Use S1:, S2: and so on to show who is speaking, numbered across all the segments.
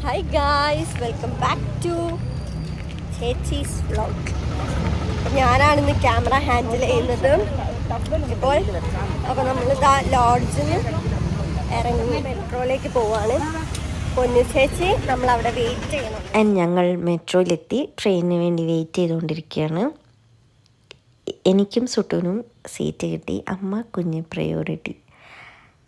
S1: Hi guys, welcome back to ചേച്ചീസ് vlog. ഞാനാണിന്ന് camera handle ചെയ്യുന്നത്. അപ്പോൾ നമ്മളിതാ ലോഡ്ജിൽ നിന്ന് ഇറങ്ങി മെട്രോയിലേക്ക് പോവാണ്. പൊന്നു ചേച്ചി നമ്മളവിടെ വെയിറ്റ് ചെയ്യണം.
S2: ഞങ്ങൾ മെട്രോയിലെത്തി ട്രെയിനിന് വേണ്ടി വെയിറ്റ് ചെയ്തുകൊണ്ടിരിക്കുകയാണ്. എനിക്കും സുട്ടുവിനും സീറ്റ് കിട്ടി. അമ്മ കുഞ്ഞ് പ്രയോറിറ്റി.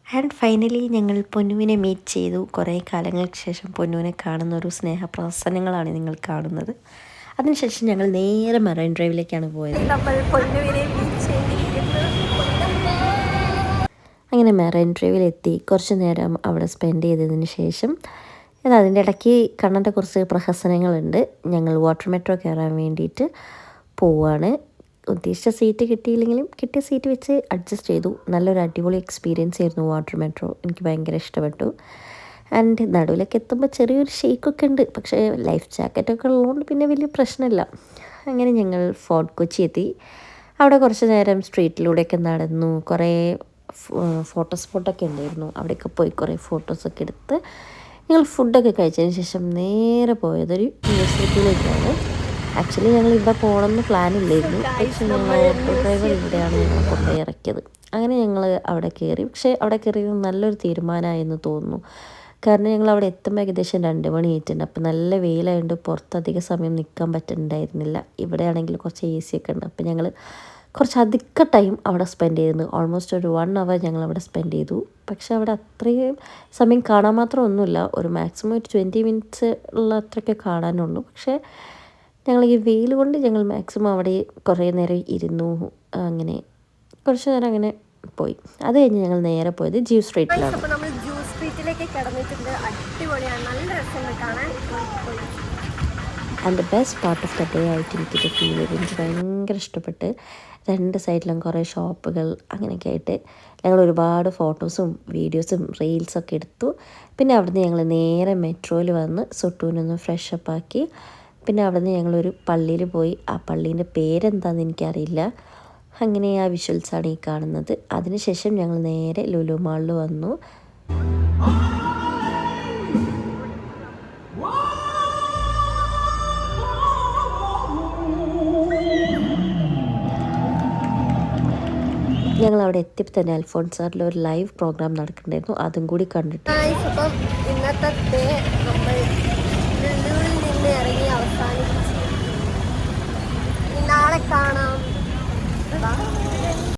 S2: ആൻഡ് ഫൈനലി ഞങ്ങൾ പൊന്നുവിനെ മീറ്റ് ചെയ്തു. കുറേ കാലങ്ങൾക്ക് ശേഷം പൊന്നുവിനെ കാണുന്ന ഒരു സ്നേഹപ്രസന്നങ്ങളാണ് നിങ്ങൾ കാണുന്നത്. അതിനുശേഷം ഞങ്ങൾ നേരെ മറൈൻ ഡ്രൈവിലേക്കാണ് പോയത്.
S1: നമ്മൾ പൊന്നുവിനെ മീറ്റ് ചെയ്തിരിക്കുന്നത്.
S2: അങ്ങനെ മറൈൻ ഡ്രൈവിലെത്തി കുറച്ച് നേരം അവിടെ സ്പെൻഡ് ചെയ്തതിന് ശേഷം അതിൻ്റെ ഇടയ്ക്ക് കണ്ണൻ്റെ കുറച്ച് പ്രഹസനങ്ങളുണ്ട്. ഞങ്ങൾ വാട്ടർ മെട്രോ കയറാൻ വേണ്ടിയിട്ട് പോവുകയാണ്. ഉദ്ദേശിച്ച സീറ്റ് കിട്ടിയില്ലെങ്കിലും കിട്ടിയ സീറ്റ് വെച്ച് അഡ്ജസ്റ്റ് ചെയ്തു. നല്ലൊരു അടിപൊളി എക്സ്പീരിയൻസ് ആയിരുന്നു വാട്ടർ മെട്രോ. എനിക്ക് ഭയങ്കര ഇഷ്ടപ്പെട്ടു. ആൻഡ് നടുവിലൊക്കെ എത്തുമ്പോൾ ചെറിയൊരു ഷേക്കൊക്കെ ഉണ്ട്. പക്ഷേ ലൈഫ് ജാക്കറ്റൊക്കെ ഉള്ളതുകൊണ്ട് പിന്നെ വലിയ പ്രശ്നമില്ല. അങ്ങനെ ഞങ്ങൾ ഫോർട്ട് കൊച്ചി എത്തി. അവിടെ കുറച്ച് നേരം സ്ട്രീറ്റിലൂടെയൊക്കെ നടന്നു. കുറേ ഫോട്ടോ സ്പോട്ടൊക്കെ ഉണ്ടായിരുന്നു. അവിടെയൊക്കെ പോയി കുറേ ഫോട്ടോസൊക്കെ എടുത്ത് ഞങ്ങൾ ഫുഡൊക്കെ കഴിച്ചതിന് ശേഷം നേരെ പോയതൊരു യൂണിവേഴ്സിറ്റിയിലേക്കാണ്. ആക്ച്വലി ഞങ്ങൾ ഇവിടെ പോകണമെന്ന് പ്ലാനില്ലായിരുന്നു. പക്ഷേ ഞങ്ങൾ ഓട്ടോ ഡ്രൈവർ ഇവിടെയാണ് ഞങ്ങളെ കൊണ്ടുപോയി ഇറക്കിയത്. അങ്ങനെ ഞങ്ങൾ അവിടെ കയറി. പക്ഷേ അവിടെ കയറിയത് നല്ലൊരു തീരുമാനമായെന്ന് തോന്നുന്നു. കാരണം ഞങ്ങൾ അവിടെ എത്തുമ്പോൾ ഏകദേശം 2 മണി ആയിട്ടുണ്ട്. അപ്പോൾ നല്ല വെയിലായതുകൊണ്ട് പുറത്തധികം സമയം നിൽക്കാൻ പറ്റുന്നുണ്ടായിരുന്നില്ല. ഇവിടെ ആണെങ്കിൽ കുറച്ച് AC ഒക്കെ ഉണ്ട്. അപ്പോൾ ഞങ്ങൾ കുറച്ച് അധിക ടൈം അവിടെ സ്പെൻഡ് ചെയ്തിരുന്നു. ഓൾമോസ്റ്റ് ഒരു 1 hour ഞങ്ങൾ അവിടെ സ്പെൻഡ് ചെയ്തു. പക്ഷേ അവിടെ അത്രയും സമയം കാണാൻ മാത്രം ഒന്നുമില്ല. ഒരു മാക്സിമം ഒരു 20 minutes ഉള്ള അത്രയൊക്കെ കാണാനുള്ളൂ. പക്ഷേ ഞങ്ങൾ ഈ വെയിൽ കൊണ്ട് ഞങ്ങൾ മാക്സിമം അവിടെ കുറേ നേരം ഇരുന്നു. അങ്ങനെ കുറച്ച് നേരം അങ്ങനെ പോയി. അത് കഴിഞ്ഞ് ഞങ്ങൾ നേരെ പോയത് ജ്യൂസ് സ്ട്രീറ്റിലാണ്.
S1: അപ്പോൾ നമ്മൾ ജ്യൂസ് സ്ട്രീറ്റിലേക്ക് കിടന്നിട്ടുണ്ട്. അടിപൊളിയാണ്, നല്ല രസമുണ്ട് കാണാൻ.
S2: And the best part of the day ആയിട്ട് എനിക്കിത് ഫീൽ ചെയ്തു. എനിക്ക് ഭയങ്കര ഇഷ്ടപ്പെട്ട്. 2 സൈഡിലും കുറേ ഷോപ്പുകൾ അങ്ങനെയൊക്കെ ആയിട്ട് ഞങ്ങൾ ഒരുപാട് ഫോട്ടോസും വീഡിയോസും റീൽസൊക്കെ എടുത്തു. പിന്നെ അവിടുന്ന് ഞങ്ങൾ നേരെ മെട്രോയിൽ വന്ന് സുട്ടൂനൊന്ന് ഫ്രഷപ്പ് ആക്കി. പിന്നെ അവിടുന്ന് ഞങ്ങളൊരു പള്ളിയിൽ പോയി. ആ പള്ളീൻ്റെ പേരെന്താണെന്ന് എനിക്കറിയില്ല. അങ്ങനെ ആ വിഷ്വൽസാണ് ഈ കാണുന്നത്. അതിനുശേഷം ഞങ്ങൾ നേരെ ലുലു മാളിൽ വന്നു. ഞങ്ങൾ അവിടെ എത്തിയപ്പോൾ തന്നെ അൽഫോൺസാറിൽ ഒരു ലൈവ് പ്രോഗ്രാം നടക്കുന്നുണ്ടായിരുന്നു. അതും കൂടി കണ്ടിട്ട്
S1: അപ്പം ഇന്നത്തെ ഡേ നമ്മൾ ലുലുവിൽ നിന്ന് ഇറങ്ങി അവസാനിപ്പിച്ചു. നാളെ കാണാം.